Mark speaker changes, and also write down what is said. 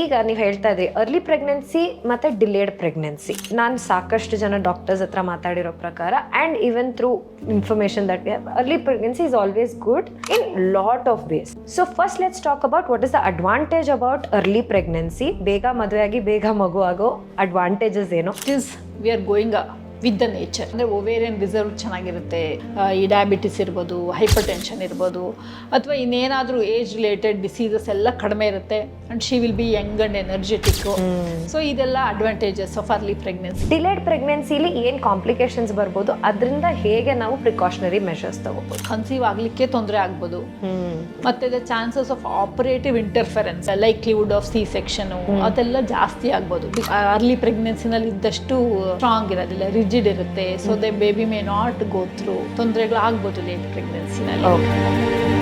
Speaker 1: ಈಗ ನೀವು ಹೇಳ್ತಾ ಇದ್ರಿ ಅರ್ಲಿ ಪ್ರೆಗ್ನೆನ್ಸಿ ಮತ್ತೆ ಡಿಲೇಡ್ ಪ್ರೆಗ್ನೆನ್ಸಿ. ನಾನು ಸಾಕಷ್ಟು ಜನ ಡಾಕ್ಟರ್ಸ್ ಹತ್ರ ಮಾತಾಡಿರೋ ಪ್ರಕಾರ and even through information that early pregnancy is always good in lot of ways. So first let's talk about what is the advantage about early pregnancy. ಬೇಗ ಮದುವೆ ಆಗಿ ಬೇಗ ಮಗು ಆಗೋ ಅಡ್ವಾಂಟೇಜಸ್ ಏನು?
Speaker 2: We are going with the nature. ಅಂದರೆ ovarian reserve ಚೆನ್ನಾಗಿರುತ್ತೆ, ಈ ಡಯಾಬಿಟಿಸ್ ಇರ್ಬೋದು, ಹೈಪರ್ ಟೆನ್ಷನ್ ಇರ್ಬೋದು, ಅಥವಾ ಇನ್ನೇನಾದರೂ ಏಜ್ ರಿಲೇಟೆಡ್ ಡಿಸೀಸಸ್ ಎಲ್ಲ ಕಡಿಮೆ ಇರುತ್ತೆ and she will be young and energetic. So ಇದೆಲ್ಲ advantages of early pregnancy.
Speaker 1: Delayed ಪ್ರೆಗ್ನೆನ್ಸಿಲಿ ಏನು ಕಾಂಪ್ಲಿಕೇಶನ್ಸ್ ಬರ್ಬೋದು, ಅದರಿಂದ ಹೇಗೆ ನಾವು ಪ್ರಿಕಾಷನರಿ ಮೆಷರ್ಸ್ ತಗೋಬೋದು?
Speaker 2: ಕನ್ಸೀವ್ ಆಗಲಿಕ್ಕೆ ತೊಂದರೆ ಆಗ್ಬೋದು, ಮತ್ತು the chances of operative interference, likelihood of C section ಅದೆಲ್ಲ ಜಾಸ್ತಿ ಆಗ್ಬೋದು. ಅರ್ಲಿ ಪ್ರೆಗ್ನೆನ್ಸಿನಲ್ಲಿ ಇದ್ದಷ್ಟು ಸ್ಟ್ರಾಂಗ್ ಇರೋದಿಲ್ಲ, ರಿಜಿಡ್ ಇರುತ್ತೆ. So the baby may not go through ತೊಂದರೆಗಳು ಆಗ್ಬೋದು ಲೇಟ್ ಪ್ರೆಗ್ನೆನ್ಸಿನಲ್ಲಿ.